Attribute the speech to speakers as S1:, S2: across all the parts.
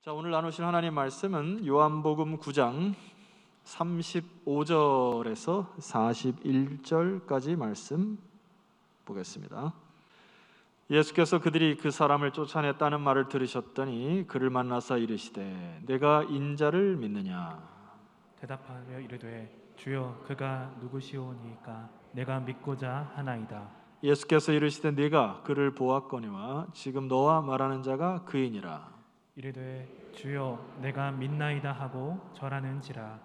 S1: 자, 오늘 나누실 하나님 말씀은 요한복음 9장 35절에서 41절까지 말씀 보겠습니다. 예수께서 그들이 그 사람을 쫓아냈다는 말을 들으셨더니 그를 만나사 이르시되 내가 인자를 믿느냐?
S2: 대답하여 이르되 주여 그가 누구시오니까 내가 믿고자 하나이다.
S1: 예수께서 이르시되 네가 그를 보았거니와 지금 너와 말하는 자가 그이니라.
S2: 이르되 주여 내가 믿나이다 하고 절하는지라.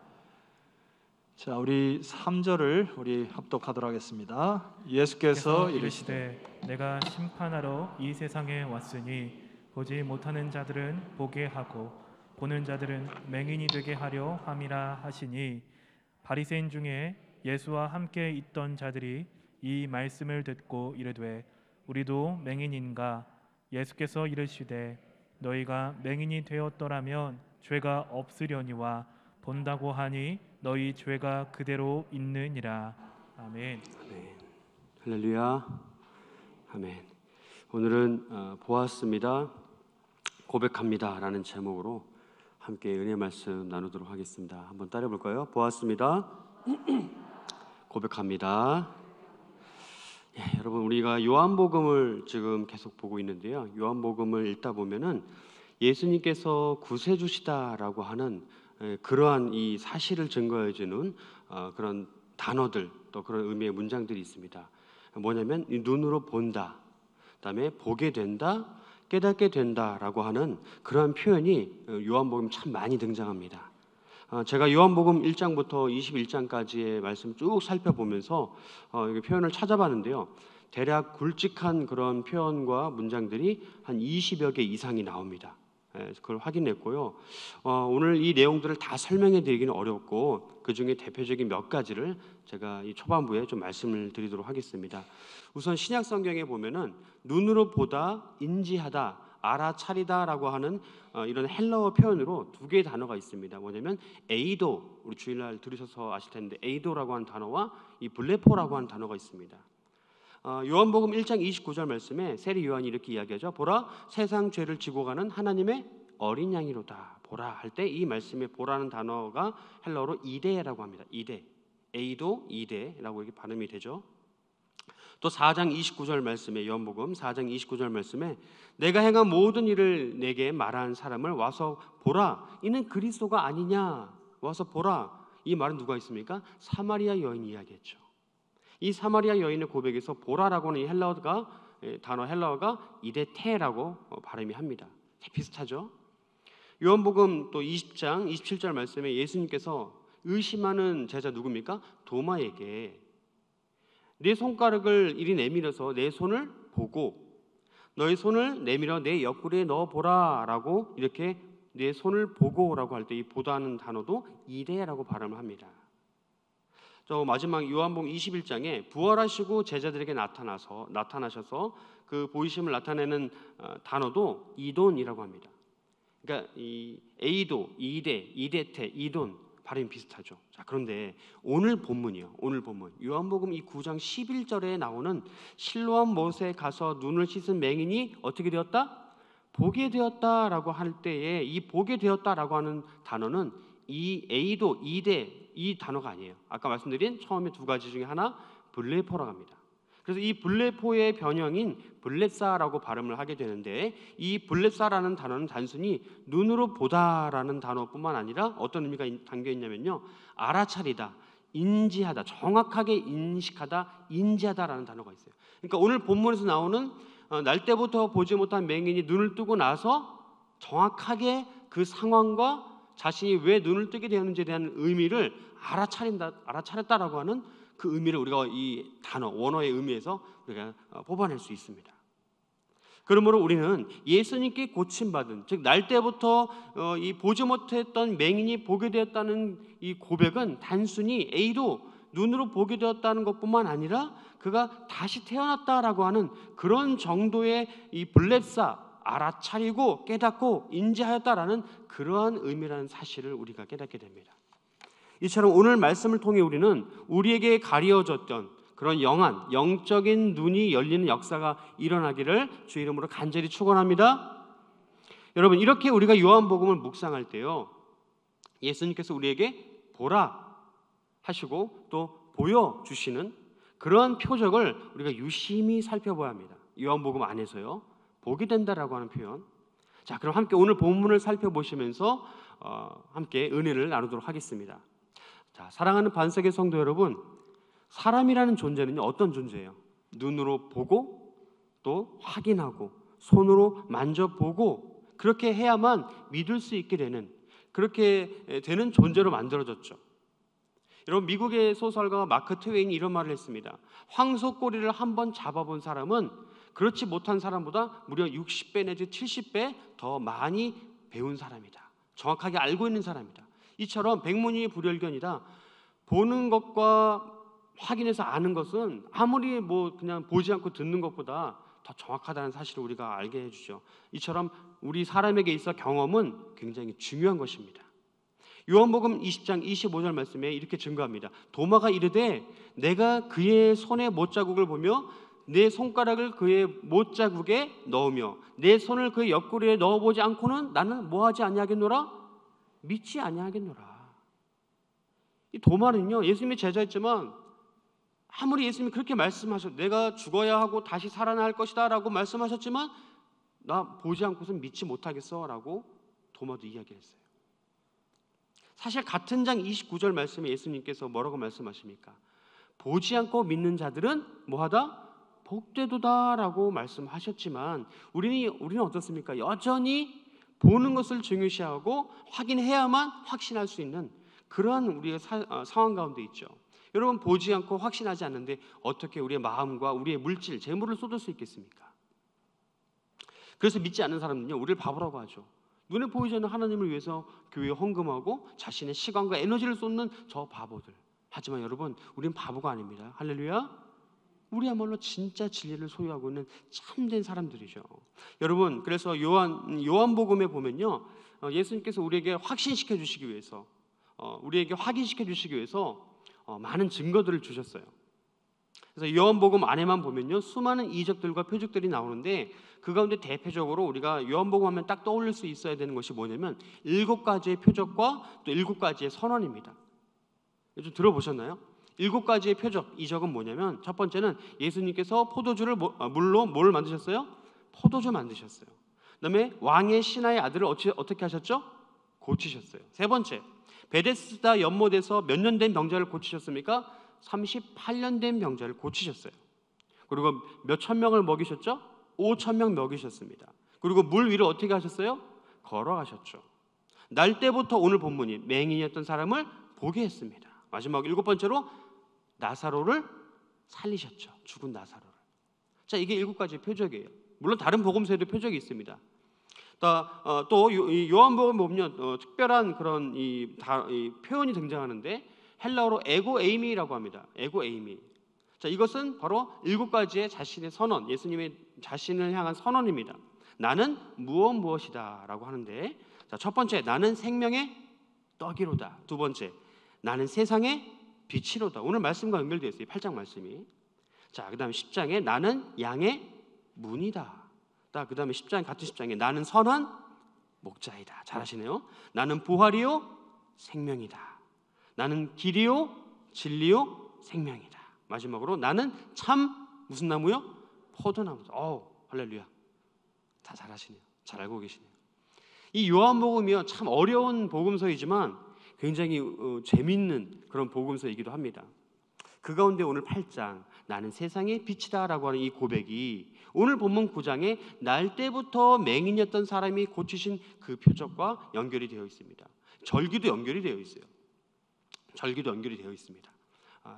S1: 자, 우리 3절을 우리 합독하도록 하겠습니다. 예수께서
S2: 이르시되 내가 심판하러 이 세상에 왔으니 보지 못하는 자들은 보게 하고 보는 자들은 맹인이 되게 하려 함이라 하시니, 바리새인 중에 예수와 함께 있던 자들이 이 말씀을 듣고 이르되 우리도 맹인인가? 예수께서 이르시되 너희가 맹인이 되었더라면 죄가 없으려니와 본다고 하니 너희 죄가 그대로 있느니라. 아멘.
S3: 아멘. 할렐루야. 아멘. 오늘은 보았습니다, 고백합니다 라는 제목으로 함께 은혜 말씀 나누도록 하겠습니다. 한번 따라해 볼까요? 보았습니다, 고백합니다. 여러분, 우리가 요한복음을 지금 계속 보고 있는데요, 요한복음을 읽다 보면은 예수님께서 구세주시다라고 하는 그러한 이 사실을 증거해 주는 그런 단어들, 또 그런 의미의 문장들이 있습니다. 뭐냐면 눈으로 본다, 그다음에 보게 된다, 깨닫게 된다라고 하는 그러한 표현이 요한복음 참 많이 등장합니다. 제가 요한복음 1장부터 21장까지의 말씀 쭉 살펴보면서 표현을 찾아봤는데요, 대략 굵직한 그런 표현과 문장들이 한 20여 개 이상이 나옵니다. 그걸 확인했고요. 오늘 이 내용들을 다 설명해 드리기는 어렵고 그 중에 대표적인 몇 가지를 제가 이 초반부에 좀 말씀을 드리도록 하겠습니다. 우선 신약 성경에 보면은 눈으로 보다, 인지하다, 알아차리다라고 하는 이런 헬라어 표현으로 두 개의 단어가 있습니다. 뭐냐면 에이도, 우리 주일날 들으셔서 아실 텐데 에이도라고 하는 단어와 이 블레포라고 하는 단어가 있습니다. 요한복음 1장 29절 말씀에 세리 요한이 이렇게 이야기하죠. 보라, 세상 죄를 지고 가는 하나님의 어린 양이로다. 보라 할 때 이 말씀에 보라는 단어가 헬라어로 이데라고 합니다. 이데, 에이도, 이데라고 이렇게 발음이 되죠. 또 4장 29절 말씀에, 요한복음 4장 29절 말씀에 내가 행한 모든 일을 내게 말한 사람을 와서 보라, 이는 그리스도가 아니냐, 와서 보라. 이 말은 누가 있습니까? 사마리아 여인이 이야기했죠. 이 사마리아 여인의 고백에서 보라라고 하는 이 단어 헬라어가 이데테라고 발음이 합니다. 비슷하죠. 요한복음 또 20장 27절 말씀에 예수님께서 의심하는 제자 누굽니까? 도마에게 내 손가락을 이리 내밀어서 내 손을 보고 너의 손을 내밀어 내 옆구리에 넣어보라 라고, 이렇게 내 손을 보고라고 할 때 이 보다는 단어도 이데라고 발음을 합니다. 저 마지막 요한복음 21장에 부활하시고 제자들에게 나타나셔서 그 보이심을 나타내는 단어도 이돈이라고 합니다. 그러니까 이 에이도, 이데, 이데테, 이돈 발음이 비슷하죠. 자, 그런데 오늘 본문이요. 오늘 본문 요한복음 이 9장 11절에 나오는 실로암 못에 가서 눈을 씻은 맹인이 어떻게 되었다? 보게 되었다라고 할 때에 이 보게 되었다라고 하는 단어는 이 에이도, 이데 이 단어가 아니에요. 아까 말씀드린 처음에 두 가지 중에 하나 블레포라고 합니다. 그래서 이 블레포의 변형인 블렙사라고 발음을 하게 되는데, 이 블렙사라는 단어는 단순히 눈으로 보다라는 단어뿐만 아니라 어떤 의미가 담겨 있냐면요, 알아차리다, 인지하다, 정확하게 인식하다, 인지하다라는 단어가 있어요. 그러니까 오늘 본문에서 나오는 날 때부터 보지 못한 맹인이 눈을 뜨고 나서 정확하게 그 상황과 자신이 왜 눈을 뜨게 되었는지에 대한 의미를 알아차렸다라고 하는 그 의미를 우리가 이 단어 원어의 의미에서 우리가 뽑아낼 수 있습니다. 그러므로 우리는 예수님께 고침받은, 즉 날 때부터 이 보지 못했던 맹인이 보게 되었다는 이 고백은 단순히 에이도, 눈으로 보게 되었다는 것뿐만 아니라 그가 다시 태어났다라고 하는 그런 정도의 이 블렙사, 알아차리고 깨닫고 인지하였다라는 그러한 의미라는 사실을 우리가 깨닫게 됩니다. 이처럼 오늘 말씀을 통해 우리는 우리에게 가려졌던 그런 영적인 눈이 열리는 역사가 일어나기를 주 이름으로 간절히 축원합니다. 여러분, 이렇게 우리가 요한복음을 묵상할 때요, 예수님께서 우리에게 보라 하시고 또 보여주시는 그러한 표적을 우리가 유심히 살펴봐야 합니다. 요한복음 안에서요, 보게 된다라고 하는 표현. 자, 그럼 함께 오늘 본문을 살펴보시면서 함께 은혜를 나누도록 하겠습니다. 자, 사랑하는 반석의 성도 여러분, 사람이라는 존재는 어떤 존재예요? 눈으로 보고 또 확인하고 손으로 만져보고 그렇게 해야만 믿을 수 있게 되는, 그렇게 되는 존재로 만들어졌죠. 여러분, 미국의 소설가 마크 트웨인이 이런 말을 했습니다. 황소꼬리를 한번 잡아본 사람은 그렇지 못한 사람보다 무려 60배 내지 70배 더 많이 배운 사람이다. 정확하게 알고 있는 사람이다. 이처럼 백문이 불여일견이다. 보는 것과 확인해서 아는 것은 아무리 그냥 보지 않고 듣는 것보다 더 정확하다는 사실을 우리가 알게 해주죠. 이처럼 우리 사람에게 있어 경험은 굉장히 중요한 것입니다. 요한복음 20장 25절 말씀에 이렇게 증거합니다. 도마가 이르되 내가 그의 손의 못자국을 보며 내 손가락을 그의 못자국에 넣으며 내 손을 그의 옆구리에 넣어보지 않고는 나는 뭐하지 아니하겠노라? 믿지 아니하겠노라. 이 도마는요, 예수님의 제자였지만 아무리 예수님이 그렇게 말씀하셔도 내가 죽어야 하고 다시 살아날 것이다 라고 말씀하셨지만 나 보지 않고선 믿지 못하겠어 라고 도마도 이야기했어요. 사실 같은 장 29절 말씀에 예수님께서 뭐라고 말씀하십니까? 보지 않고 믿는 자들은 뭐하다? 복되도다 라고 말씀하셨지만 우리는 어떻습니까? 여전히 보는 것을 중요시하고 확인해야만 확신할 수 있는 그러한 우리의 상황 가운데 있죠. 여러분, 보지 않고 확신하지 않는데 어떻게 우리의 마음과 우리의 물질, 재물을 쏟을 수 있겠습니까? 그래서 믿지 않는 사람은요, 우리를 바보라고 하죠. 눈에 보이지 않는 하나님을 위해서 교회에 헌금하고 자신의 시간과 에너지를 쏟는 저 바보들. 하지만 여러분, 우리는 바보가 아닙니다. 할렐루야. 우리야말로 진짜 진리를 소유하고 있는 참된 사람들이죠. 여러분, 그래서 요한복음에 보면요, 예수님께서 우리에게 확신시켜 주시기 위해서, 우리에게 확인시켜 주시기 위해서 많은 증거들을 주셨어요. 그래서 요한복음 안에만 보면요, 수많은 이적들과 표적들이 나오는데 그 가운데 대표적으로 우리가 요한복음 하면 딱 떠올릴 수 있어야 되는 것이 뭐냐면 7가지의 표적과 또 7가지의 선언입니다. 좀 들어보셨나요? 7가지의 표적, 이적은 뭐냐면 첫 번째는 예수님께서 포도주를 물로 뭘 만드셨어요? 포도주 만드셨어요. 그다음에 왕의 신하의 아들을 어떻게 하셨죠? 고치셨어요. 세 번째, 베데스다 연못에서 몇 년 된 병자를 고치셨습니까? 38년 된 병자를 고치셨어요. 그리고 몇 천 명을 먹이셨죠? 5천 명 먹이셨습니다. 그리고 물 위를 어떻게 하셨어요? 걸어가셨죠. 날 때부터 오늘 본문이 맹인이었던 사람을 보게 했습니다. 마지막 7번째로 나사로를 살리셨죠. 죽은 나사로를. 자, 이게 7가지 표적이에요. 물론 다른 복음서에도 표적이 있습니다. 또 요한복음 보면 특별한 그런 이 표현이 등장하는데 헬라어로 에고 에이미라고 합니다. 에고 에이미. 자, 이것은 바로 7가지의 자신의 선언, 예수님의 자신을 향한 선언입니다. 나는 무엇이다라고 하는데, 자, 첫 번째, 나는 생명의 떡이로다. 두 번째, 나는 세상의 빛이로다. 오늘 말씀과 연결되어 있어요. 8장 말씀이. 자, 그다음에 10장에 나는 양의 문이다. 그다음에 10장 같은 10장에 나는 선한 목자이다. 잘하시네요. 나는 부활이요 생명이다. 나는 길이요 진리요 생명이다. 마지막으로 나는 참 무슨 나무요? 포도나무다. 할렐루야. 다 잘하시네요. 잘 알고 계시네요. 이 요한복음이요, 참 어려운 복음서이지만 굉장히 재미있는 그런 복음서이기도 합니다. 그 가운데 오늘 8장 나는 세상의 빛이다라고 하는 이 고백이 오늘 본문 9장에 날 때부터 맹인이었던 사람이 고치신 그 표적과 연결이 되어 있습니다. 절기도 연결이 되어 있어요. 절기도 연결이 되어 있습니다.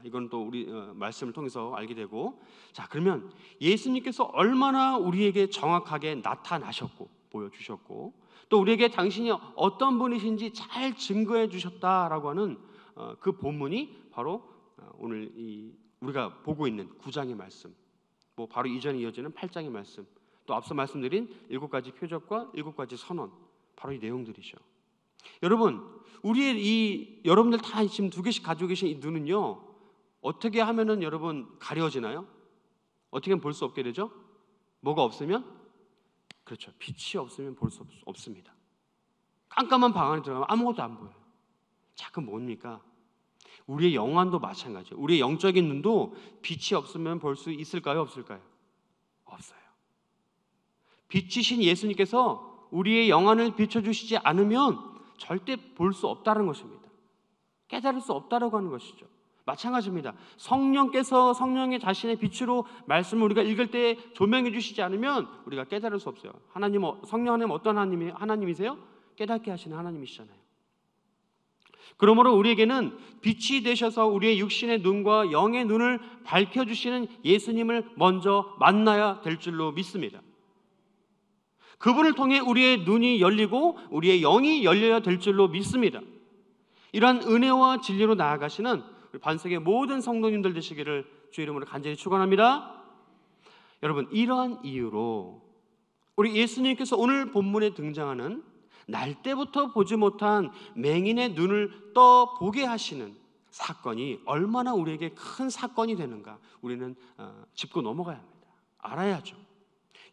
S3: 이건 또 우리 말씀을 통해서 알게 되고, 자, 그러면 예수님께서 얼마나 우리에게 정확하게 나타나셨고 보여주셨고 또 우리에게 당신이 어떤 분이신지 잘 증거해 주셨다라고 하는 그 본문이 바로 오늘 우리가 보고 있는 9장의 말씀, 바로 이전에 이어지는 8장의 말씀, 또 앞서 말씀드린 7가지 표적과 7가지 선언, 바로 이 내용들이죠. 여러분, 여러분들 다 지금 2개씩 가지고 계신 이 눈은요, 어떻게 하면은 여러분 가려지나요? 어떻게 하면 볼 수 없게 되죠? 뭐가 없으면? 그렇죠. 빛이 없으면 볼 수 없습니다. 깜깜한 방 안에 들어가면 아무것도 안 보여요. 자, 그럼 뭡니까? 우리의 영안도 마찬가지예요. 우리의 영적인 눈도 빛이 없으면 볼 수 있을까요? 없을까요? 없어요. 빛이신 예수님께서 우리의 영안을 비춰주시지 않으면 절대 볼 수 없다는 것입니다. 깨달을 수 없다라고 하는 것이죠. 마찬가지입니다. 성령께서 성령의 자신의 빛으로 말씀을 우리가 읽을 때 조명해 주시지 않으면 우리가 깨달을 수 없어요. 하나님, 성령 하나님 어떤 하나님이세요? 깨닫게 하시는 하나님이시잖아요. 그러므로 우리에게는 빛이 되셔서 우리의 육신의 눈과 영의 눈을 밝혀주시는 예수님을 먼저 만나야 될 줄로 믿습니다. 그분을 통해 우리의 눈이 열리고 우리의 영이 열려야 될 줄로 믿습니다. 이러한 은혜와 진리로 나아가시는 우리 반석의 모든 성도님들 되시기를 주의 이름으로 간절히 축원합니다. 여러분, 이러한 이유로 우리 예수님께서 오늘 본문에 등장하는 날 때부터 보지 못한 맹인의 눈을 떠 보게 하시는 사건이 얼마나 우리에게 큰 사건이 되는가 우리는 짚고 넘어가야 합니다. 알아야죠.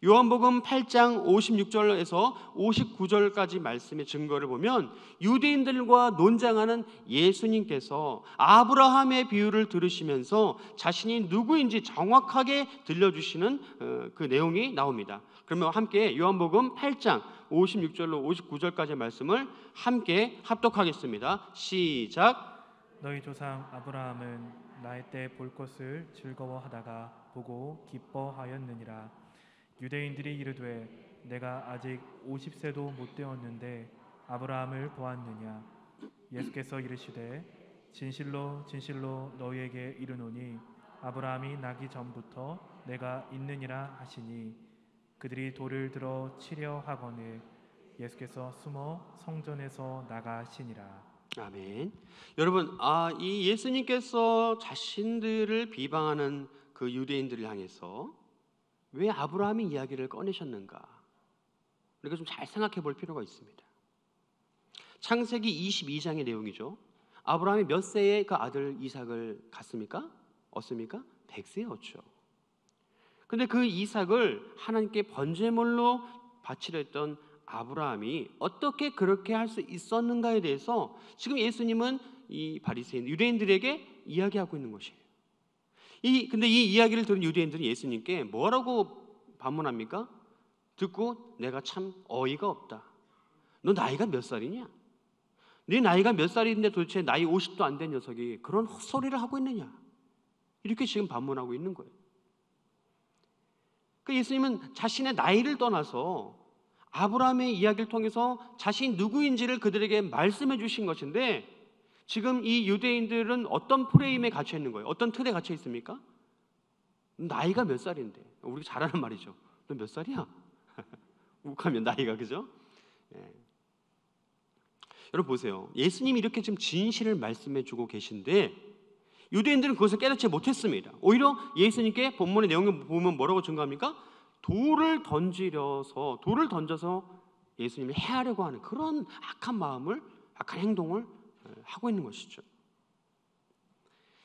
S3: 요한복음 8장 56절에서 59절까지 말씀의 증거를 보면 유대인들과 논쟁하는 예수님께서 아브라함의 비유를 들으시면서 자신이 누구인지 정확하게 들려주시는 그 내용이 나옵니다. 그러면 함께 요한복음 8장 56절로 59절까지의 말씀을 함께 합독하겠습니다. 시작.
S2: 너희 조상 아브라함은 나의 때 볼 것을 즐거워하다가 보고 기뻐하였느니라. 유대인들이 이르되 내가 아직 50세도 못 되었는데 아브라함을 보았느냐. 예수께서 이르시되 진실로 진실로 너희에게 이르노니 아브라함이 나기 전부터 내가 있느니라 하시니 그들이 돌을 들어 치려 하거늘 예수께서 숨어 성전에서 나가시니라.
S3: 아멘. 여러분, 이 예수님께서 자신들을 비방하는 그 유대인들을 향해서 왜 아브라함의 이야기를 꺼내셨는가? 우리가 좀 잘 생각해 볼 필요가 있습니다. 창세기 22장의 내용이죠. 아브라함이 몇 세에 그 아들 이삭을 갖습니까? 얻습니까? 100세에 얻죠. 근데 그 이삭을 하나님께 번제물로 바치려 했던 아브라함이 어떻게 그렇게 할 수 있었는가에 대해서 지금 예수님은 이 바리새인 유대인들에게 이야기하고 있는 것이에요. 근데 이 이야기를 들은 유대인들은 예수님께 뭐라고 반문합니까? 듣고 내가 참 어이가 없다. 너 나이가 몇 살이냐? 네 나이가 몇 살인데 도대체 나이 50도 안 된 녀석이 그런 헛소리를 하고 있느냐? 이렇게 지금 반문하고 있는 거예요. 그 예수님은 자신의 나이를 떠나서 아브라함의 이야기를 통해서 자신이 누구인지를 그들에게 말씀해 주신 것인데 지금 이 유대인들은 어떤 프레임에 갇혀 있는 거예요? 어떤 틀에 갇혀 있습니까? 나이가 몇 살인데 우리가 잘 아는 말이죠. 너 몇 살이야? 욱하면 나이가 그죠? 예. 여러분 보세요. 예수님이 이렇게 지금 진실을 말씀해 주고 계신데 유대인들은 그것을 깨닫지 못했습니다. 오히려 예수님께 본문의 내용을 보면 뭐라고 증거합니까? 돌을 던져서 예수님을 해하려고 하는 그런 악한 행동을 하고 있는 것이죠.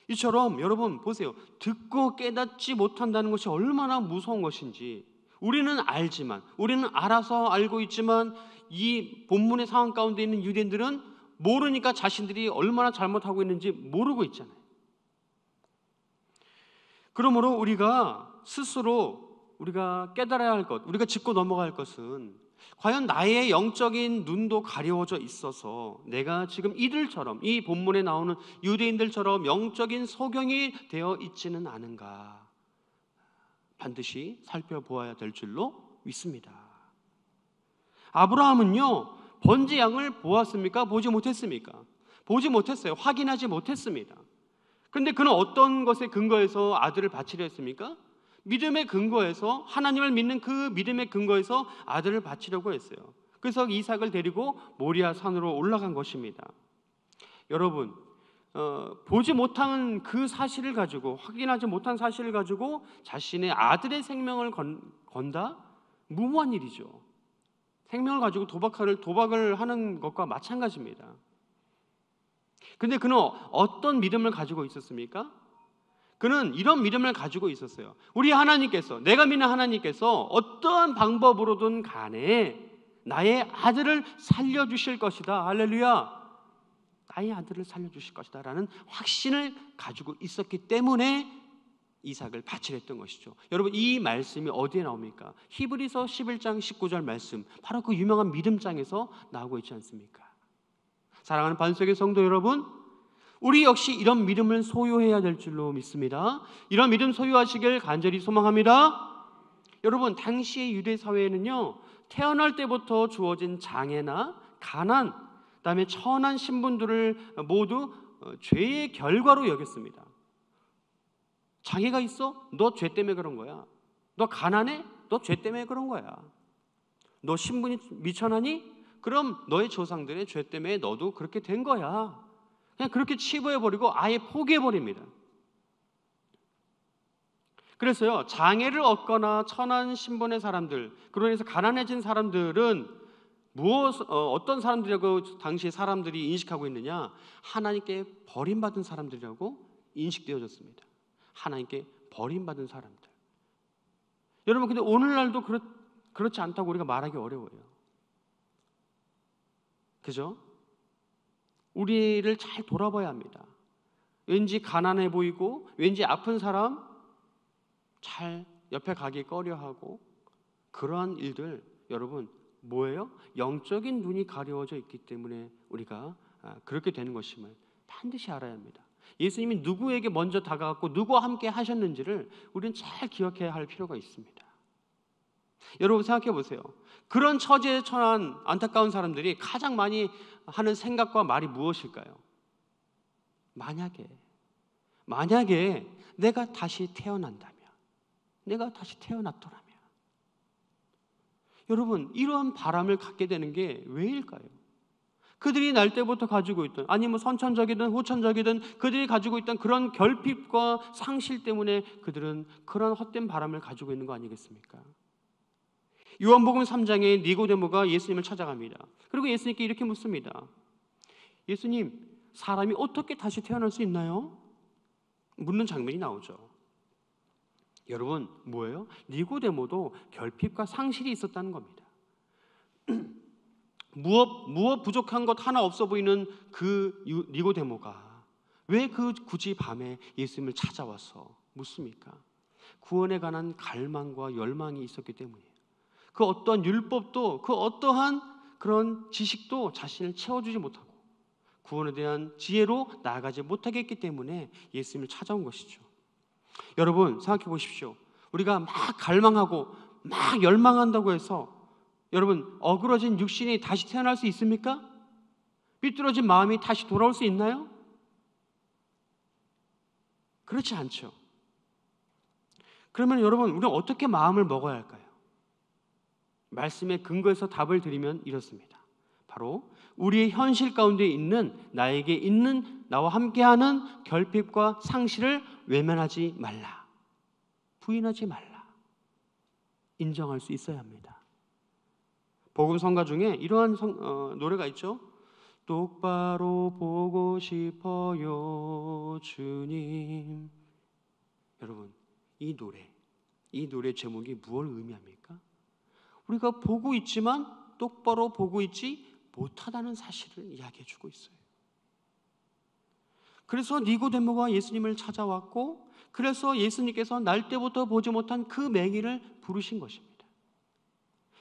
S3: 이처럼 여러분 보세요. 듣고 깨닫지 못한다는 것이 얼마나 무서운 것인지 우리는 알지만, 우리는 알고 있지만 이 본문의 상황 가운데 있는 유대인들은 모르니까 자신들이 얼마나 잘못하고 있는지 모르고 있잖아요. 그러므로 우리가 스스로 우리가 깨달아야 할 것, 우리가 짚고 넘어갈 것은 과연 나의 영적인 눈도 가려워져 있어서 내가 지금 이들처럼 이 본문에 나오는 유대인들처럼 영적인 소경이 되어 있지는 않은가 반드시 살펴보아야 될 줄로 믿습니다. 아브라함은요 번제 양을 보았습니까? 보지 못했습니까? 보지 못했어요. 확인하지 못했습니다. 그런데 그는 어떤 것에 근거해서 아들을 바치려 했습니까? 믿음의 근거에서 하나님을 믿는 그 믿음의 근거에서 아들을 바치려고 했어요. 그래서 이삭을 데리고 모리아 산으로 올라간 것입니다. 여러분 보지 못한 그 사실을 가지고 확인하지 못한 사실을 가지고 자신의 아들의 생명을 건다? 무모한 일이죠. 생명을 가지고 도박을 하는 것과 마찬가지입니다. 근데 그는 어떤 믿음을 가지고 있었습니까? 그는 이런 믿음을 가지고 있었어요. 우리 하나님께서, 내가 믿는 하나님께서 어떠한 방법으로든 간에 나의 아들을 살려주실 것이다. 할렐루야. 나의 아들을 살려주실 것이다 라는 확신을 가지고 있었기 때문에 이삭을 바치려 했던 것이죠. 여러분, 이 말씀이 어디에 나옵니까? 히브리서 11장 19절 말씀, 바로 그 유명한 믿음장에서 나오고 있지 않습니까? 사랑하는 반석의 성도 여러분, 우리 역시 이런 믿음을 소유해야 될 줄로 믿습니다. 이런 믿음 소유하시길 간절히 소망합니다. 여러분, 당시의 유대 사회에는요, 태어날 때부터 주어진 장애나 가난, 그다음에 처한 신분들을 모두 죄의 결과로 여겼습니다. 장애가 있어? 너 죄 때문에 그런 거야. 너 가난해? 너 죄 때문에 그런 거야. 너 신분이 미천하니? 그럼 너의 조상들의 죄 때문에 너도 그렇게 된 거야. 그냥 그렇게 치부해버리고 아예 포기해버립니다. 그래서요, 장애를 얻거나 천한 신분의 사람들, 그러고 해서 가난해진 사람들은 어떤 사람들이라고 당시 사람들이 인식하고 있느냐? 하나님께 버림받은 사람들이라고 인식되어졌습니다. 하나님께 버림받은 사람들. 여러분, 근데 오늘날도 그렇지 않다고 우리가 말하기 어려워요. 그죠? 우리를 잘 돌아봐야 합니다. 왠지 가난해 보이고 왠지 아픈 사람 잘 옆에 가기 꺼려하고, 그러한 일들 여러분 뭐예요? 영적인 눈이 가려워져 있기 때문에 우리가 그렇게 되는 것임을 반드시 알아야 합니다. 예수님이 누구에게 먼저 다가갔고 누구와 함께 하셨는지를 우리는 잘 기억해야 할 필요가 있습니다. 여러분 생각해 보세요. 그런 처지에 처한 안타까운 사람들이 가장 많이 하는 생각과 말이 무엇일까요? 만약에 내가 다시 태어난다면, 내가 다시 태어났더라면. 여러분, 이러한 바람을 갖게 되는 게 왜일까요? 그들이 날 때부터 가지고 있던, 아니 선천적이든 후천적이든 그들이 가지고 있던 그런 결핍과 상실 때문에 그들은 그런 헛된 바람을 가지고 있는 거 아니겠습니까? 요한복음 3장에 니고데모가 예수님을 찾아갑니다. 그리고 예수님께 이렇게 묻습니다. 예수님, 사람이 어떻게 다시 태어날 수 있나요? 묻는 장면이 나오죠. 여러분, 뭐예요? 니고데모도 결핍과 상실이 있었다는 겁니다. 무엇 부족한 것 하나 없어 보이는 그 니고데모가 왜 굳이 밤에 예수님을 찾아와서 묻습니까? 구원에 관한 갈망과 열망이 있었기 때문이에요. 그 어떠한 율법도, 그 어떠한 그런 지식도 자신을 채워주지 못하고 구원에 대한 지혜로 나아가지 못하게 했기 때문에 예수님을 찾아온 것이죠. 여러분 생각해 보십시오. 우리가 막 갈망하고 막 열망한다고 해서 여러분 어그러진 육신이 다시 태어날 수 있습니까? 삐뚤어진 마음이 다시 돌아올 수 있나요? 그렇지 않죠. 그러면 여러분, 우리는 어떻게 마음을 먹어야 할까요? 말씀의 근거에서 답을 드리면 이렇습니다. 바로 우리의 현실 가운데 있는, 나에게 있는, 나와 함께하는 결핍과 상실을 외면하지 말라, 부인하지 말라, 인정할 수 있어야 합니다. 복음 성가 중에 이러한 노래가 있죠. 똑바로 보고 싶어요 주님. 여러분, 이 노래 제목이 무엇을 의미합니까? 우리가 보고 있지만 똑바로 보고 있지 못하다는 사실을 이야기해 주고 있어요. 그래서 니고데모가 예수님을 찾아왔고, 그래서 예수님께서 날 때부터 보지 못한 그 맹인을 부르신 것입니다.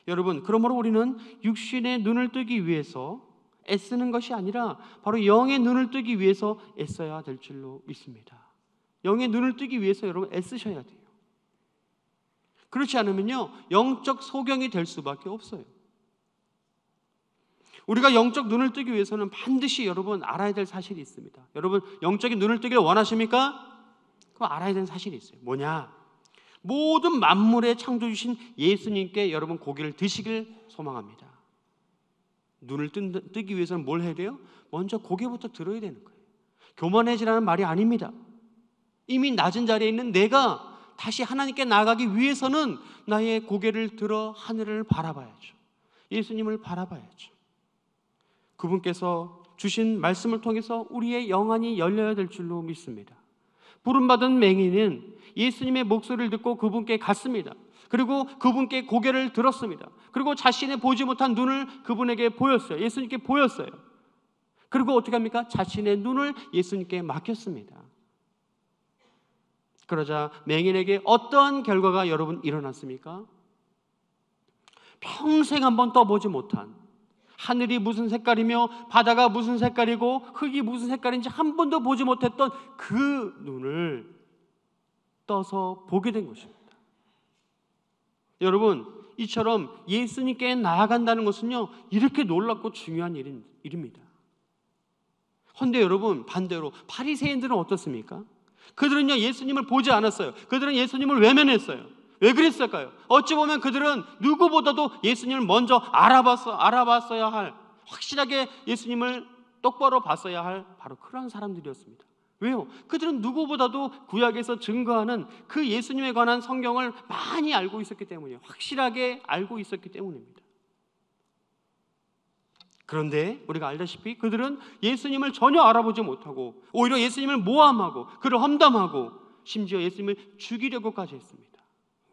S3: 여러분, 그러므로 우리는 육신의 눈을 뜨기 위해서 애쓰는 것이 아니라 바로 영의 눈을 뜨기 위해서 애써야 될 줄로 믿습니다. 영의 눈을 뜨기 위해서 여러분 애쓰셔야 돼요. 그렇지 않으면요, 영적 소경이 될 수밖에 없어요. 우리가 영적 눈을 뜨기 위해서는 반드시 여러분 알아야 될 사실이 있습니다. 여러분, 영적인 눈을 뜨기를 원하십니까? 그럼 알아야 되는 사실이 있어요. 뭐냐? 모든 만물의 창조주신 예수님께 여러분 고기를 드시길 소망합니다. 눈을 뜨기 위해서는 뭘 해야 돼요? 먼저 고개부터 들어야 되는 거예요. 교만해지라는 말이 아닙니다. 이미 낮은 자리에 있는 내가 다시 하나님께 나아가기 위해서는 나의 고개를 들어 하늘을 바라봐야죠. 예수님을 바라봐야죠. 그분께서 주신 말씀을 통해서 우리의 영안이 열려야 될 줄로 믿습니다. 부름받은 맹인은 예수님의 목소리를 듣고 그분께 갔습니다. 그리고 그분께 고개를 들었습니다. 그리고 자신의 보지 못한 눈을 그분에게 보였어요. 예수님께 보였어요. 그리고 어떻게 합니까? 자신의 눈을 예수님께 맡겼습니다. 그러자 맹인에게 어떠한 결과가 여러분 일어났습니까? 평생 한번 떠보지 못한, 하늘이 무슨 색깔이며 바다가 무슨 색깔이고 흙이 무슨 색깔인지 한 번도 보지 못했던 그 눈을 떠서 보게 된 것입니다. 여러분, 이처럼 예수님께 나아간다는 것은요, 이렇게 놀랍고 중요한 일입니다. 그런데 여러분, 반대로 바리새인들은 어떻습니까? 그들은요, 예수님을 보지 않았어요. 그들은 예수님을 외면했어요. 왜 그랬을까요? 어찌 보면 그들은 누구보다도 예수님을 먼저 알아봤어야 할, 확실하게 예수님을 똑바로 봤어야 할 바로 그런 사람들이었습니다. 왜요? 그들은 누구보다도 구약에서 증거하는 그 예수님에 관한 성경을 많이 알고 있었기 때문이에요. 확실하게 알고 있었기 때문입니다. 그런데 우리가 알다시피 그들은 예수님을 전혀 알아보지 못하고 오히려 예수님을 모함하고 그를 험담하고 심지어 예수님을 죽이려고까지 했습니다.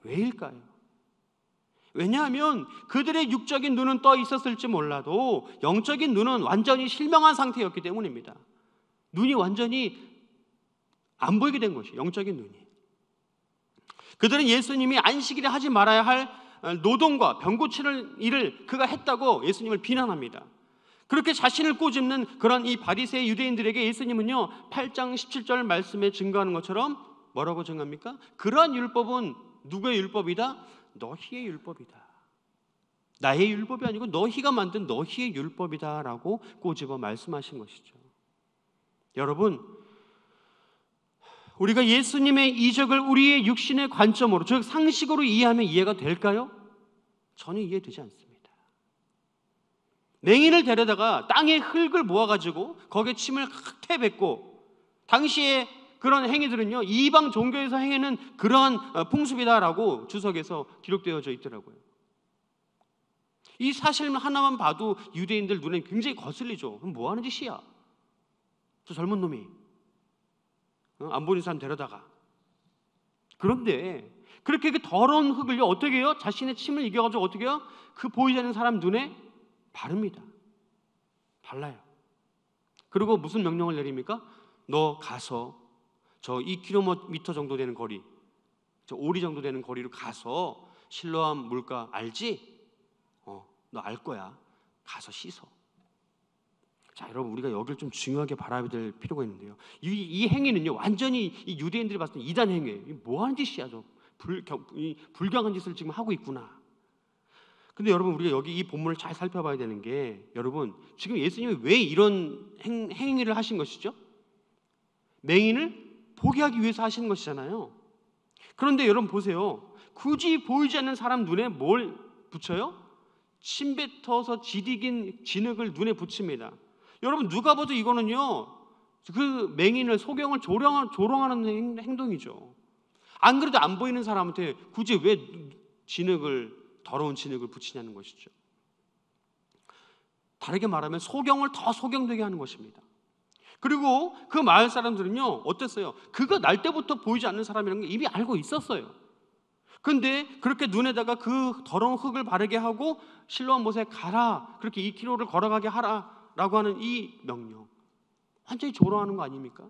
S3: 왜일까요? 왜냐하면 그들의 육적인 눈은 떠 있었을지 몰라도 영적인 눈은 완전히 실명한 상태였기 때문입니다. 눈이 완전히 안 보이게 된 것이에요. 영적인 눈이. 그들은 예수님이 안식일에 하지 말아야 할 노동과 병 고치는 일을 그가 했다고 예수님을 비난합니다. 그렇게 자신을 꼬집는 그런 이 바리새의 유대인들에게 예수님은요, 8장 17절 말씀에 증거하는 것처럼 뭐라고 증거합니까? 그러한 율법은 누구의 율법이다? 너희의 율법이다. 나의 율법이 아니고 너희가 만든 너희의 율법이다 라고 꼬집어 말씀하신 것이죠. 여러분, 우리가 예수님의 이적을 우리의 육신의 관점으로, 즉 상식으로 이해하면 이해가 될까요? 전혀 이해되지 않습니다. 맹인을 데려다가 땅에 흙을 모아가지고 거기에 침을 칵 뱉고, 당시에 그런 행위들은요, 이방 종교에서 행하는 그러한 풍습이다라고 주석에서 기록되어져 있더라고요. 이 사실 하나만 봐도 유대인들 눈에 굉장히 거슬리죠. 그럼 뭐 하는 짓이야? 저 젊은 놈이 안 보이는 사람 데려다가. 그런데 그렇게 그 더러운 흙을요, 어떻게 해요? 자신의 침을 이겨가지고 어떻게 해요? 그 보이지 않는 사람 눈에 바릅니다. 발라요. 그리고 무슨 명령을 내립니까? 너 가서 저 2km 정도 되는 거리, 저 오리 정도 되는 거리로 가서 실로암 물가 알지? 너 알 거야. 가서 씻어. 자, 여러분, 우리가 여기를 좀 중요하게 바라봐야 될 필요가 있는데요. 이 행위는요, 완전히 이 유대인들이 봤을 때 이단 행위예요. 뭐 하는 짓이야, 저 불경한 짓을 지금 하고 있구나. 근데 여러분, 우리가 여기 이 본문을 잘 살펴봐야 되는 게, 여러분, 지금 예수님이 왜 이런 행위를 하신 것이죠? 맹인을 보게 하기 위해서 하시는 것이잖아요. 그런데 여러분 보세요. 굳이 보이지 않는 사람 눈에 뭘 붙여요? 침 뱉어서 지디긴 진흙을 눈에 붙입니다. 여러분, 누가 봐도 이거는요, 그 맹인을, 소경을 조롱하는 행동이죠. 안 그래도 안 보이는 사람한테 굳이 왜 더러운 진흙을 붙이냐는 것이죠. 다르게 말하면 소경을 더 소경되게 하는 것입니다. 그리고 그 마을 사람들은요, 어땠어요? 그가 날 때부터 보이지 않는 사람이라는 게 이미 알고 있었어요. 그런데 그렇게 눈에다가 그 더러운 흙을 바르게 하고 실로암 못에 가라, 그렇게 2km를 걸어가게 하라 라고 하는 이 명령, 완전히 조롱하는 거 아닙니까?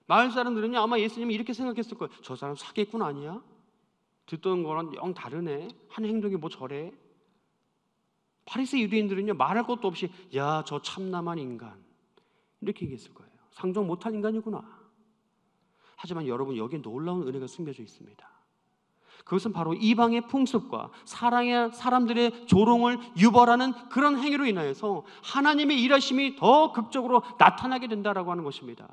S3: 마을 사람들은요, 아마 예수님이 이렇게 생각했을 거예요. 저 사람 사기꾼 아니야? 듣던 거랑 영 다르네. 하는 행동이 뭐 저래? 바리새 유대인들은요, 말할 것도 없이 야, 저 참남한 인간, 이렇게 얘기했을 거예요. 상종 못한 인간이구나. 하지만 여러분, 여기에 놀라운 은혜가 숨겨져 있습니다. 그것은 바로 이방의 풍습과 사람들의 조롱을 유발하는 그런 행위로 인하여서 하나님의 일하심이 더 극적으로 나타나게 된다라고 하는 것입니다.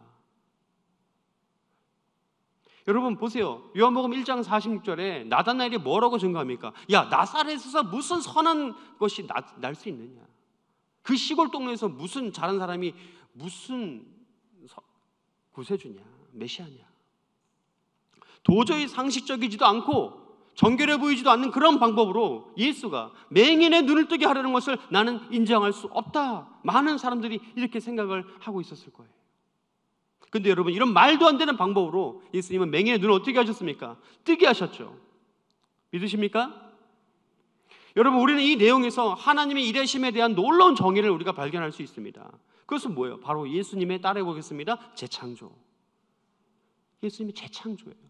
S3: 여러분 보세요. 요한복음 1장 46절에 나다나엘이 뭐라고 증거합니까? 야, 나사렛에서 무슨 선한 것이 날 수 있느냐? 그 시골 동네에서 무슨 잘한 사람이 무슨 구세주냐, 메시아냐? 도저히 상식적이지도 않고 정결해 보이지도 않는 그런 방법으로 예수가 맹인의 눈을 뜨게 하려는 것을 나는 인정할 수 없다. 많은 사람들이 이렇게 생각을 하고 있었을 거예요. 근데 여러분, 이런 말도 안 되는 방법으로 예수님은 맹인의 눈을 어떻게 하셨습니까? 뜨게 하셨죠. 믿으십니까? 여러분, 우리는 이 내용에서 하나님의 일하심에 대한 놀라운 정의를 우리가 발견할 수 있습니다. 그것은 뭐예요? 바로 예수님의, 따라해보겠습니다, 재창조. 예수님이 재창조예요.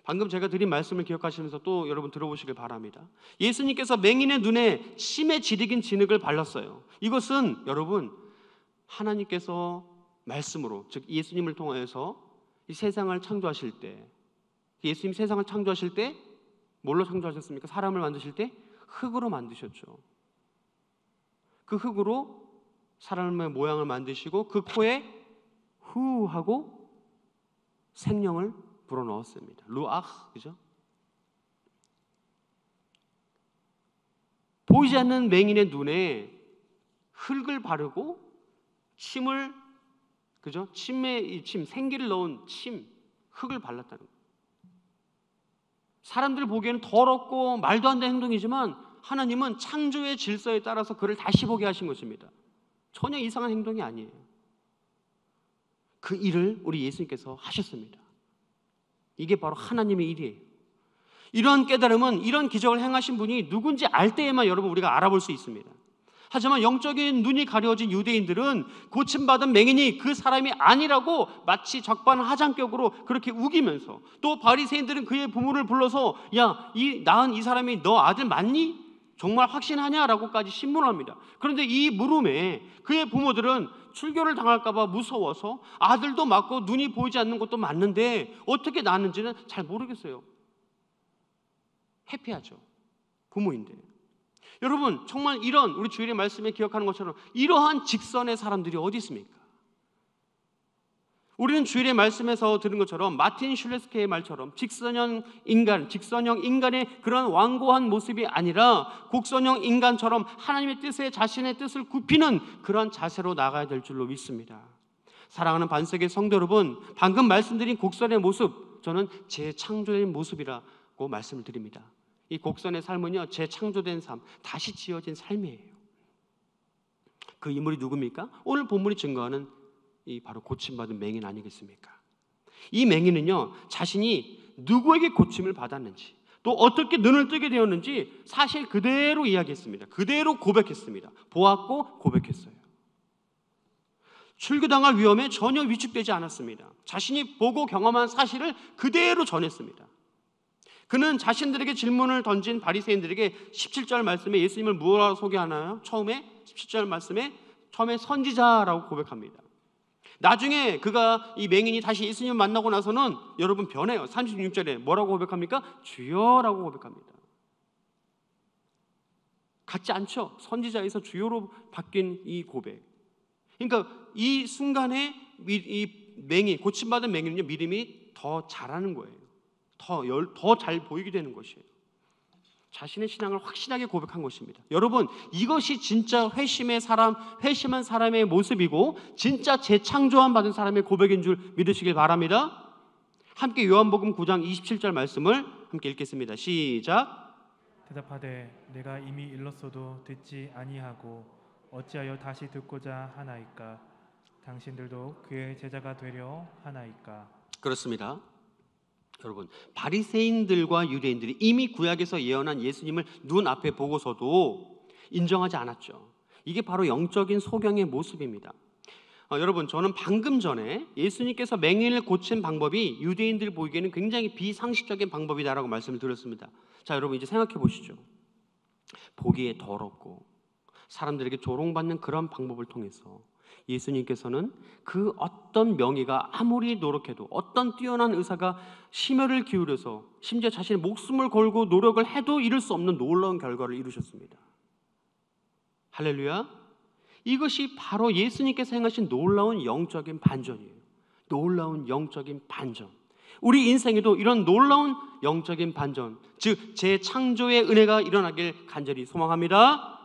S3: 방금 제가 드린 말씀을 기억하시면서 또 여러분 들어보시길 바랍니다. 예수님께서 맹인의 눈에 심에 지리긴 진흙을 발랐어요. 이것은 여러분, 하나님께서 말씀으로, 즉 예수님을 통하여서 이 세상을 창조하실 때, 예수님 세상을 창조하실 때 뭘로 창조하셨습니까? 사람을 만드실 때 흙으로 만드셨죠. 그 흙으로 사람의 모양을 만드시고 그 코에 후 하고 생명을 불어넣었습니다. 루아흐, 그죠? 보이지 않는 맹인의 눈에 흙을 바르고 침을, 그죠? 침에 생기를 넣은 흙을 발랐다는 거예요. 사람들 보기에는 더럽고 말도 안 되는 행동이지만 하나님은 창조의 질서에 따라서 그를 다시 보게 하신 것입니다. 전혀 이상한 행동이 아니에요. 그 일을 우리 예수님께서 하셨습니다. 이게 바로 하나님의 일이에요. 이런 깨달음은, 이런 기적을 행하신 분이 누군지 알 때에만 여러분 우리가 알아볼 수 있습니다. 하지만 영적인 눈이 가려진 유대인들은 고침받은 맹인이 그 사람이 아니라고 마치 적반하장격으로 그렇게 우기면서, 또 바리새인들은 그의 부모를 불러서 야, 이 낳은 이 사람이 너 아들 맞니? 정말 확신하냐라고까지 신문합니다. 그런데 이 물음에 그의 부모들은 출교를 당할까 봐 무서워서 아들도 맞고 눈이 보이지 않는 것도 맞는데 어떻게 낳았는지는 잘 모르겠어요. 회피하죠. 부모인데. 여러분, 정말 이런, 우리 주일의 말씀에 기억하는 것처럼 이러한 직선의 사람들이 어디 있습니까? 우리는 주일의 말씀에서 들은 것처럼 마틴 슐레스케의 말처럼 직선형 인간의 그런 완고한 모습이 아니라 곡선형 인간처럼 하나님의 뜻에 자신의 뜻을 굽히는 그런 자세로 나가야 될 줄로 믿습니다. 사랑하는 반석의 성도 여러분, 방금 말씀드린 곡선의 모습, 저는 재창조의 모습이라고 말씀을 드립니다. 이 곡선의 삶은요, 재창조된 삶, 다시 지어진 삶이에요. 그 인물이 누굽니까? 오늘 본문이 증거하는 이 바로 고침받은 맹인 아니겠습니까? 이 맹인은요, 자신이 누구에게 고침을 받았는지, 또 어떻게 눈을 뜨게 되었는지 사실 그대로 이야기했습니다. 그대로 고백했습니다. 보았고 고백했어요. 출교당할 위험에 전혀 위축되지 않았습니다. 자신이 보고 경험한 사실을 그대로 전했습니다. 그는 자신들에게 질문을 던진 바리새인들에게 17절 말씀에 예수님을 무엇으로 소개하나요? 처음에 17절 말씀에 처음에 선지자라고 고백합니다. 나중에 그가, 이 맹인이 다시 예수님을 만나고 나서는 여러분 변해요. 36절에 뭐라고 고백합니까? 주여라고 고백합니다. 같지 않죠? 선지자에서 주여로 바뀐 이 고백. 그러니까 이 순간에 이 맹인, 고침받은 맹인은요, 믿음이 더 잘하는 거예요. 더 잘 보이게 되는 것이에요. 자신의 신앙을 확실하게 고백한 것입니다. 여러분, 이것이 진짜 회심한 사람의 모습이고 진짜 재창조함 받은 사람의 고백인 줄 믿으시길 바랍니다. 함께 요한복음 9장 27절 말씀을 함께 읽겠습니다. 시작.
S2: 대답하되 내가 이미 일렀어도 듣지 아니하고 어찌하여 다시 듣고자 하나이까? 당신들도 그의 제자가 되려 하나이까?
S3: 그렇습니다. 여러분, 바리새인들과 유대인들이 이미 구약에서 예언한 예수님을 눈앞에 보고서도 인정하지 않았죠. 이게 바로 영적인 소경의 모습입니다. 여러분, 저는 방금 전에 예수님께서 맹인을 고친 방법이 유대인들 보기에는 굉장히 비상식적인 방법이다라고 말씀을 드렸습니다. 자, 여러분 이제 생각해 보시죠. 보기에 더럽고 사람들에게 조롱받는 그런 방법을 통해서 예수님께서는 그 어떤 명의가 아무리 노력해도, 어떤 뛰어난 의사가 심혈을 기울여서 심지어 자신의 목숨을 걸고 노력을 해도 이룰 수 없는 놀라운 결과를 이루셨습니다. 할렐루야. 이것이 바로 예수님께서 행하신 놀라운 영적인 반전이에요. 놀라운 영적인 반전. 우리 인생에도 이런 놀라운 영적인 반전, 즉 재창조의 은혜가 일어나길 간절히 소망합니다.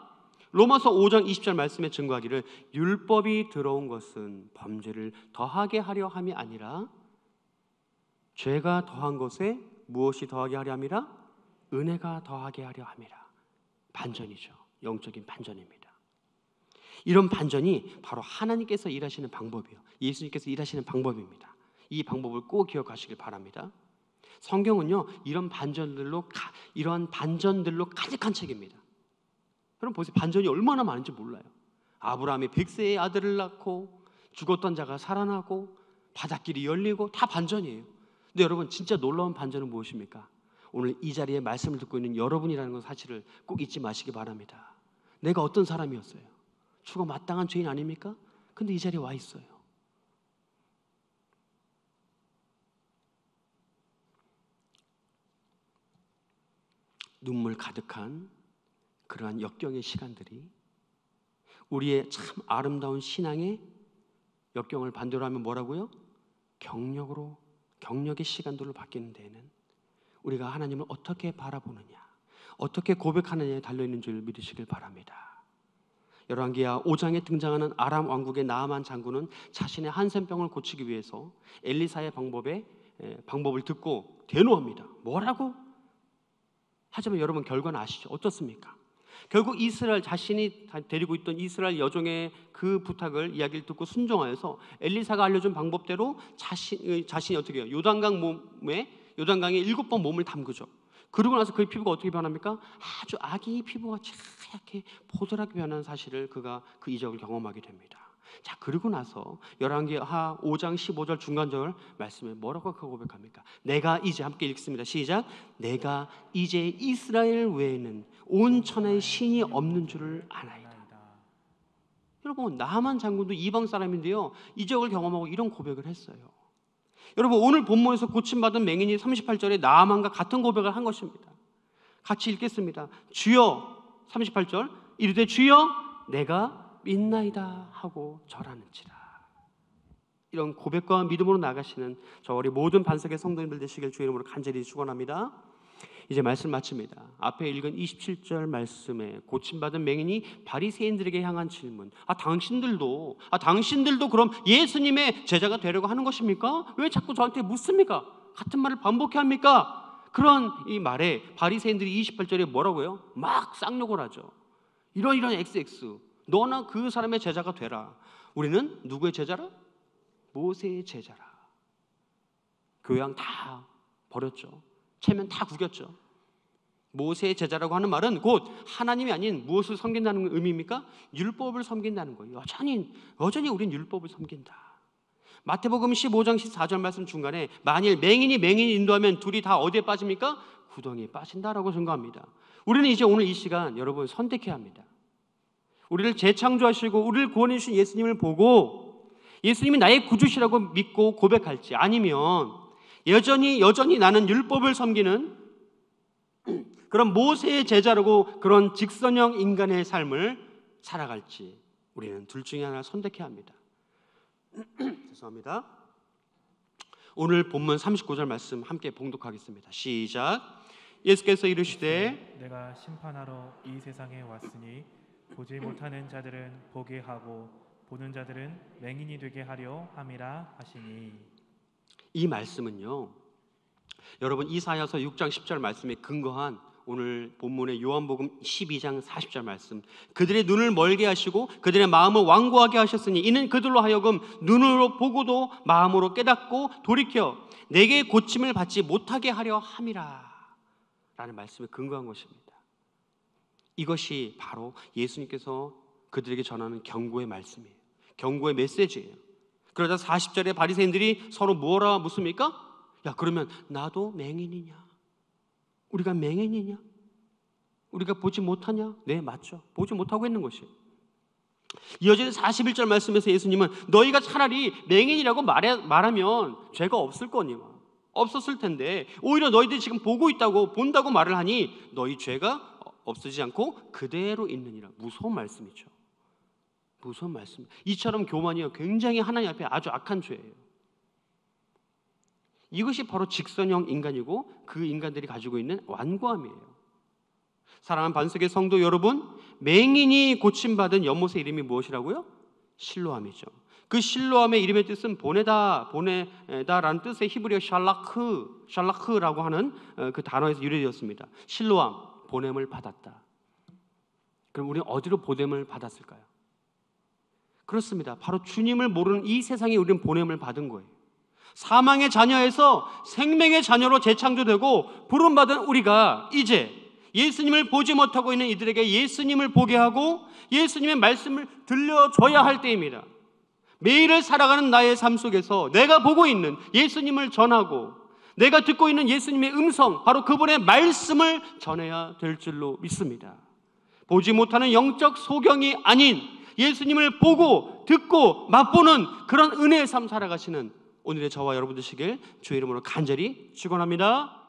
S3: 로마서 5장 20절 말씀에 증거하기를 율법이 들어온 것은 범죄를 더하게 하려 함이 아니라 죄가 더한 것에 무엇이 더하게 하려 함이라? 은혜가 더하게 하려 함이라. 반전이죠. 영적인 반전입니다. 이런 반전이 바로 하나님께서 일하시는 방법이에요. 예수님께서 일하시는 방법입니다. 이 방법을 꼭 기억하시길 바랍니다. 성경은요, 이러한 반전들로 가득한 책입니다. 여러분 보세요. 반전이 얼마나 많은지 몰라요. 아브라함이 100세의 아들을 낳고 죽었던 자가 살아나고 바닷길이 열리고 다 반전이에요. 근데 여러분 진짜 놀라운 반전은 무엇입니까? 오늘 이 자리에 말씀을 듣고 있는 여러분이라는 것 사실을 꼭 잊지 마시기 바랍니다. 내가 어떤 사람이었어요? 죽어 마땅한 죄인 아닙니까? 근데 이 자리에 와 있어요. 눈물 가득한 그러한 역경의 시간들이 우리의 참 아름다운 신앙의 역경을 반대로 하면 뭐라고요? 경력의 시간들로 바뀌는 데에는 우리가 하나님을 어떻게 바라보느냐, 어떻게 고백하느냐에 달려있는 줄 믿으시길 바랍니다. 열왕기하 5장에 등장하는 아람 왕국의 나아만 장군은 자신의 한센병을 고치기 위해서 엘리사의 방법을 듣고 대노합니다. 뭐라고? 하지만 여러분 결과는 아시죠? 어떻습니까? 결국 이스라엘, 자신이 데리고 있던 이스라엘 여종의 그 부탁을, 이야기를 듣고 순종하여서 엘리사가 알려준 방법대로 자신이 어떻게 해요? 요단강에 7번 몸을 담그죠. 그러고 나서 그의 피부가 어떻게 변합니까? 아주 아기 피부가 하얗게 포도랗게 변하는 사실을 그가 그 이적을 경험하게 됩니다. 자, 그리고 나서 열왕기하 5장 15절 중간절 말씀에 뭐라고 고백합니까? 내가 이제, 함께 읽습니다. 시작. 내가 이제 이스라엘 외에는 온 천하에 신이 없는 줄을 아나이다. 여러분, 나만 장군도 이방 사람인데요, 이적을 경험하고 이런 고백을 했어요. 여러분, 오늘 본문에서 고침받은 맹인이 38절에 나아만과 같은 고백을 한 것입니다. 같이 읽겠습니다. 주여, 38절, 이르되 주여 내가 믿나이다 하고 절하는지라. 이런 고백과 믿음으로 나가시는 저 우리 모든 반석의 성도님들 되시길 주의 이름으로 간절히 축원합니다. 이제 말씀 마칩니다. 앞에 읽은 27절 말씀에 고침받은 맹인이 바리새인들에게 향한 질문. 당신들도 그럼 예수님의 제자가 되려고 하는 것입니까? 왜 자꾸 저한테 묻습니까? 같은 말을 반복해 합니까? 그런 이 말에 바리새인들이 28절에 뭐라고요? 막 쌍욕을 하죠. 이런 XX, 너나 그 사람의 제자가 되라. 우리는 누구의 제자라? 모세의 제자라. 교양 다 버렸죠. 체면 다 구겼죠. 모세의 제자라고 하는 말은 곧 하나님이 아닌 무엇을 섬긴다는 의미입니까? 율법을 섬긴다는 거예요. 여전히 우린 율법을 섬긴다. 마태복음 15장 14절 말씀 중간에 만일 맹인이 인도하면 둘이 다 어디에 빠집니까? 구덩이에 빠진다라고 증거합니다. 우리는 이제 오늘 이 시간 여러분 선택해야 합니다. 우리를 재창조하시고 우리를 구원해 주신 예수님을 보고 예수님이 나의 구주시라고 믿고 고백할지, 아니면 여전히 나는 율법을 섬기는 그런 모세의 제자라고 그런 직선형 인간의 삶을 살아갈지, 우리는 둘 중에 하나를 선택해야 합니다. 죄송합니다. 오늘 본문 39절 말씀 함께 봉독하겠습니다. 시작. 예수께서 이르시되
S2: 내가 심판하러 이 세상에 왔으니 보지 못하는 자들은 보게 하고 보는 자들은 맹인이 되게 하려 함이라 하시니.
S3: 이 말씀은요, 여러분 이사야서 6장 10절 말씀에 근거한 오늘 본문의 요한복음 12장 40절 말씀, 그들의 눈을 멀게 하시고 그들의 마음을 완고하게 하셨으니 이는 그들로 하여금 눈으로 보고도 마음으로 깨닫고 돌이켜 내게 고침을 받지 못하게 하려 함이라 라는 말씀에 근거한 것입니다. 이것이 바로 예수님께서 그들에게 전하는 경고의 말씀이에요. 경고의 메시지예요. 그러자 40절에 바리새인들이 서로 뭐라 묻습니까? 야, 그러면 나도 맹인이냐? 우리가 맹인이냐? 우리가 보지 못하냐? 네, 맞죠. 보지 못하고 있는 것이에요. 이어지는 41절 말씀에서 예수님은 너희가 차라리 맹인이라고 말하면 죄가 없었을 텐데 오히려 너희들이 지금 본다고 말을 하니 너희 죄가 없어지지 않고 그대로 있느니라. 무서운 말씀이죠. 무서운 말씀. 이처럼 교만이요, 굉장히 하나님 앞에 아주 악한 죄예요. 이것이 바로 직선형 인간이고 그 인간들이 가지고 있는 완고함이에요. 사랑하는 반석의 성도 여러분, 맹인이 고침받은 연못의 이름이 무엇이라고요? 실로암이죠. 그 실로암의 이름의 뜻은 보내다라는 뜻의 히브리어 샬라크라고 하는 그 단어에서 유래되었습니다. 실로암, 보냄을 받았다. 그럼 우리는 어디로 보냄을 받았을까요? 그렇습니다. 바로 주님을 모르는 이 세상에 우리는 보냄을 받은 거예요. 사망의 자녀에서 생명의 자녀로 재창조되고 부름받은 우리가 이제 예수님을 보지 못하고 있는 이들에게 예수님을 보게 하고 예수님의 말씀을 들려줘야 할 때입니다. 매일을 살아가는 나의 삶 속에서 내가 보고 있는 예수님을 전하고 내가 듣고 있는 예수님의 음성, 바로 그분의 말씀을 전해야 될 줄로 믿습니다. 보지 못하는 영적 소경이 아닌 예수님을 보고 듣고 맛보는 그런 은혜의 삶 살아가시는 오늘의 저와 여러분 되시길 주의 이름으로 간절히 축원합니다.